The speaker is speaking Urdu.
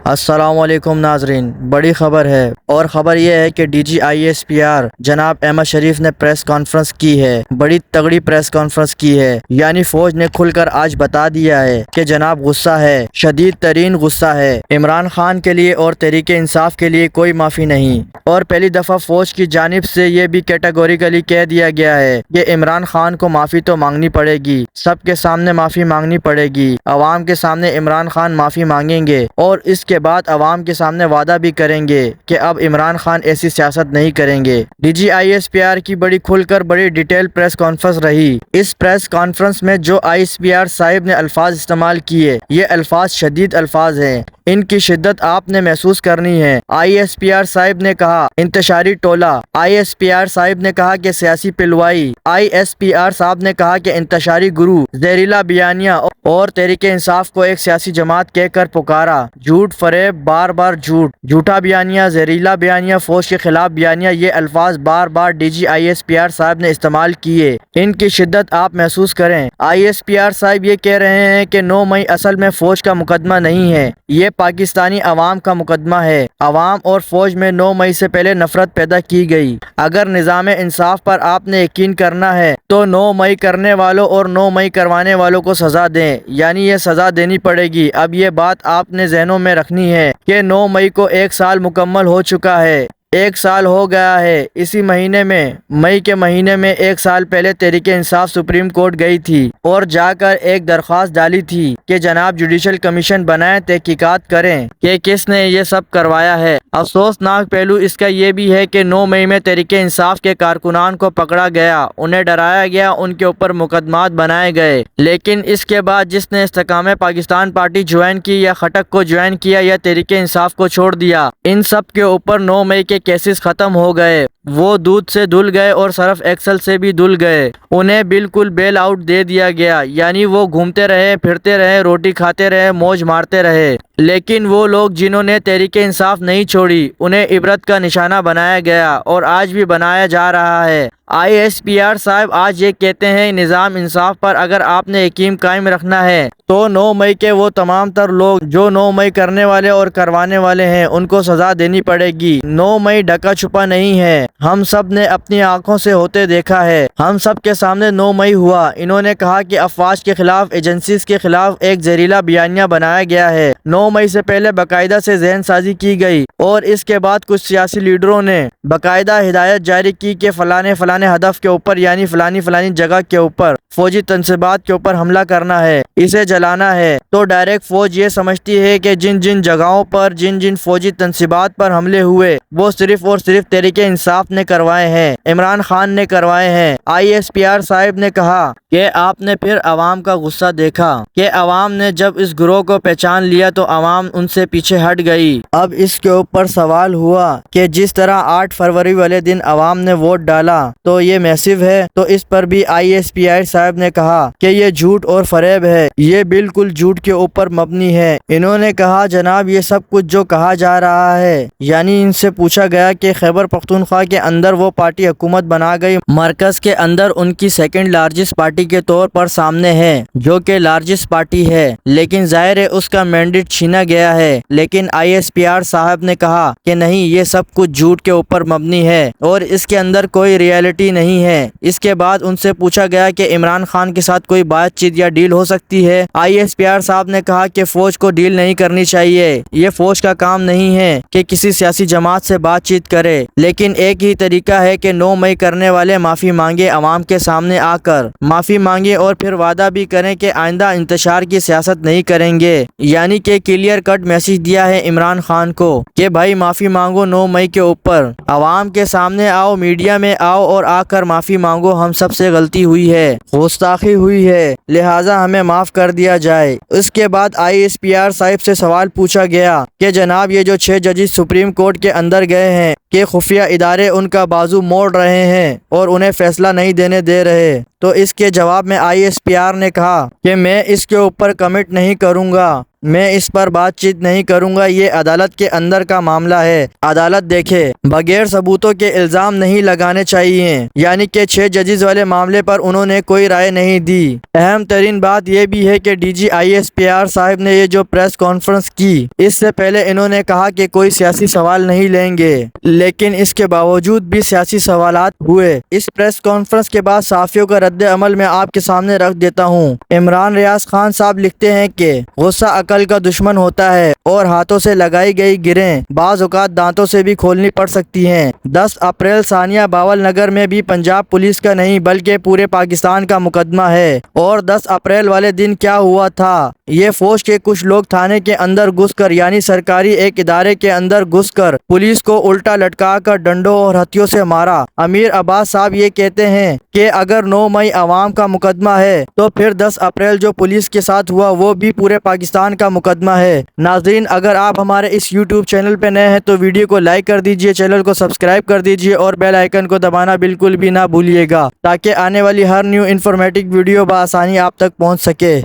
السلام علیکم ناظرین، بڑی خبر ہے اور خبر یہ ہے کہ D G I S P R جناب احمد شریف نے پریس کانفرنس کی ہے۔ بڑی تگڑی پریس کانفرنس کی ہے، یعنی فوج نے کھل کر آج بتا دیا ہے کہ جناب غصہ ہے، شدید ترین غصہ ہے۔ عمران خان کے لیے اور تحریک انصاف کے لیے کوئی معافی نہیں، اور پہلی دفعہ فوج کی جانب سے یہ بھی کیٹیگوریکلی کہہ دیا گیا ہے کہ عمران خان کو معافی تو مانگنی پڑے گی، سب کے سامنے معافی مانگنی پڑے گی، عوام کے سامنے عمران خان معافی مانگیں گے اور اس کے بعد عوام کے سامنے وعدہ بھی کریں گے کہ اب عمران خان ایسی سیاست نہیں کریں گے۔ D G I S P R کی بڑی کھل کر بڑی ڈیٹیل پریس کانفرنس رہی۔ اس پریس کانفرنس میں جو آئی ایس پی آر صاحب نے الفاظ استعمال کیے، یہ الفاظ شدید الفاظ ہیں، ان کی شدت آپ نے محسوس کرنی ہے۔ آئی ایس پی آر صاحب نے کہا انتشاری ٹولہ، آئی ایس پی آر صاحب نے کہا کہ سیاسی پلوائی، آئی ایس پی آر صاحب نے کہا کہ انتشاری گروہ، زہریلا بیانیہ اور تحریک انصاف کو ایک سیاسی جماعت کہہ کر پکارا، جھوٹ فریب، بار بار جھوٹ، جھوٹا بیانیہ، زہریلا بیانیہ، فوج کے خلاف بیانیہ، یہ الفاظ بار بار D G I S P R صاحب نے استعمال کیے، ان کی شدت آپ محسوس کریں۔ آئی ایس پی آر صاحب یہ کہہ رہے ہیں کہ 9 مئی اصل میں فوج کا مقدمہ نہیں ہے، یہ پاکستانی عوام کا مقدمہ ہے۔ عوام اور فوج میں 9 مئی سے پہلے نفرت پیدا کی گئی۔ اگر نظام انصاف پر آپ نے یقین کرنا ہے تو 9 مئی کرنے والوں اور 9 مئی کروانے والوں کو سزا دیں، یعنی یہ سزا دینی پڑے گی۔ اب یہ بات آپ نے ذہنوں میں رکھنی ہے کہ 9 مئی کو 1 سال مکمل ہو چکا ہے، 1 سال ہو گیا ہے۔ اسی مہینے میں، مئی کے مہینے میں 1 سال پہلے تحریک انصاف سپریم کورٹ گئی تھی اور جا کر ایک درخواست ڈالی تھی کہ جناب جوڈیشل کمیشن بنائیں، تحقیقات کریں کہ کس نے یہ سب کروایا ہے۔ افسوسناک پہلو اس کا یہ بھی ہے کہ 9 مئی میں تحریک انصاف کے کارکنان کو پکڑا گیا، انہیں ڈرایا گیا، ان کے اوپر مقدمات بنائے گئے، لیکن اس کے بعد جس نے استحکام پاکستان پارٹی جوائن کی یا خٹک کو جوائن کیا یا تحریک انصاف کو چھوڑ دیا، ان سب کے اوپر 9 مئی کے کیسز ختم ہو گئے، وہ دودھ سے دھل گئے اور سرف ایکسل سے بھی دھل گئے، انہیں بالکل بیل آؤٹ دے دیا گیا، یعنی وہ گھومتے رہے، پھرتے رہے، روٹی کھاتے رہے، موج مارتے رہے، لیکن وہ لوگ جنہوں نے تحریک انصاف نہیں چھوڑی، انہیں عبرت کا نشانہ بنایا گیا اور آج بھی بنایا جا رہا ہے۔ آئی ایس پی آر صاحب آج یہ کہتے ہیں نظام انصاف پر اگر آپ نے یقین قائم رکھنا ہے تو 9 مئی کے وہ تمام تر لوگ جو 9 مئی کرنے والے اور کروانے والے ہیں ان کو سزا دینی پڑے گی۔ 9 مئی ڈھکا چھپا نہیں ہے، ہم سب نے اپنی آنکھوں سے ہوتے دیکھا ہے، ہم سب کے سامنے 9 مئی ہوا۔ انہوں نے کہا کہ افواج کے خلاف، ایجنسیز کے خلاف ایک زہریلا بیانیہ بنایا گیا ہے۔ 9 مئی سے پہلے باقاعدہ سے ذہن سازی کی گئی اور اس کے بعد کچھ سیاسی لیڈروں نے باقاعدہ ہدایت جاری کی کہ فلانے ہدف کے اوپر، یعنی فلانی جگہ کے اوپر، فوجی تنصیبات کے اوپر حملہ کرنا ہے، اسے جلانا ہے۔ تو ڈائریکٹ فوج یہ سمجھتی ہے کہ جن جگہوں پر جن فوجی تنصیبات پر حملے ہوئے وہ صرف اور صرف تحریک انصاف نے کروائے ہیں، عمران خان نے کروائے ہیں۔ آئی ایس پی آر صاحب نے کہا کہ آپ نے پھر عوام کا غصہ دیکھا کہ عوام نے جب اس گروہ کو پہچان لیا تو عوام ان سے پیچھے ہٹ گئی۔ اب اس کے اوپر سوال ہوا کہ جس طرح 8 فروری والے دن عوام نے ووٹ ڈالا تو یہ میسو ہے، تو اس پر بھی آئی ایس پی آر صاحب نے کہا کہ یہ جھوٹ اور فریب ہے، یہ بالکل جھوٹ کے اوپر مبنی ہے۔ انہوں نے کہا جناب یہ سب کچھ جو کہا جا رہا ہے، یعنی ان سے پوچھا گیا کہ خیبر پختونخوا کے اندر وہ پارٹی حکومت بنا گئی، مرکز کے اندر ان کی سیکنڈ لارجسٹ پارٹی کے طور پر سامنے ہے، جو کہ لارجسٹ پارٹی ہے، لیکن ظاہر ہے اس کا مینڈیٹ چھینا گیا ہے۔ لیکن آئی ایس پی آر صاحب نے کہا کہ نہیں، یہ سب کچھ جھوٹ کے اوپر مبنی ہے اور اس کے اندر کوئی ریئلٹی نہیں ہے۔ اس کے بعد ان سے پوچھا گیا کہ عمران خان کے ساتھ کوئی بات چیت یا ڈیل ہو سکتی ہے۔ آئی ایس پی آر صاحب نے کہا کہ فوج کو ڈیل نہیں کرنی چاہیے، یہ فوج کا کام نہیں ہے کہ کسی سیاسی جماعت سے بات چیت کرے، لیکن ایک ہی طریقہ ہے کہ 9 مئی کرنے والے معافی مانگے، عوام کے سامنے آ کر معافی مانگے اور پھر وعدہ بھی کریں کہ آئندہ انتشار کی سیاست نہیں کریں گے، یعنی کہ کلیئر کٹ میسج دیا ہے عمران خان کو کہ بھائی معافی مانگو، 9 مئی کے اوپر عوام کے سامنے آؤ، میڈیا میں آؤ اور آ کر معافی مانگو، ہم سب سے غلطی ہوئی ہے، گستاخی ہوئی ہے، لہٰذا ہمیں معاف کر دیا جائے۔ اس کے بعد آئی ایس پی آر صاحب سے سوال پوچھا گیا کہ جناب یہ جو 6 ججز سپریم کورٹ کے اندر گئے ہیں کہ خفیہ ادارے ان کا بازو موڑ رہے ہیں اور انہیں فیصلہ نہیں دینے دے رہے، تو اس کے جواب میں ISPR نے کہا کہ میں اس کے اوپر کمنٹ نہیں کروں گا، میں اس پر بات چیت نہیں کروں گا، یہ عدالت کے اندر کا معاملہ ہے، عدالت دیکھے، بغیر ثبوتوں کے الزام نہیں لگانے چاہیے۔ یعنی کہ 6 ججز والے معاملے پر انہوں نے کوئی رائے نہیں دی۔ اہم ترین بات یہ بھی ہے کہ DG ISPR صاحب نے یہ جو پریس کانفرنس کی، اس سے پہلے انہوں نے کہا کہ کوئی سیاسی سوال نہیں لیں گے، لیکن اس کے باوجود بھی سیاسی سوالات ہوئے۔ اس پریس کانفرنس کے بعد صحافیوں کا رد عمل میں آپ کے سامنے رکھ دیتا ہوں۔ عمران ریاض خان صاحب لکھتے ہیں کہ غصہ عقل کا دشمن ہوتا ہے اور ہاتھوں سے لگائی گئی گریں بعض اوقات دانتوں سے بھی کھولنی پڑ سکتی ہیں۔ 10 اپریل ثانیہ باول نگر میں بھی پنجاب پولیس کا نہیں بلکہ پورے پاکستان کا مقدمہ ہے۔ اور 10 اپریل والے دن کیا ہوا تھا؟ یہ فوج کے کچھ لوگ تھانے کے اندر گھس کر، یعنی سرکاری ایک ادارے کے اندر گھس کر، پولیس کو الٹا لٹکا کر ڈنڈوں اور ہتھیوں سے مارا۔ امیر عباس صاحب یہ کہتے ہیں کہ اگر 9 مئی عوام کا مقدمہ ہے تو پھر 10 اپریل جو پولیس کے ساتھ ہوا وہ بھی پورے پاکستان کا مقدمہ ہے۔ ناظرین، اگر آپ ہمارے اس YouTube چینل پہ نئے ہیں تو ویڈیو کو لائک کر دیجئے، چینل کو سبسکرائب کر دیجئے اور بیل آئیکن کو دبانا بالکل بھی نہ بھولیے گا تاکہ آنے والی ہر نیو انفارمیٹک ویڈیو بآسانی آپ تک پہنچ سکے۔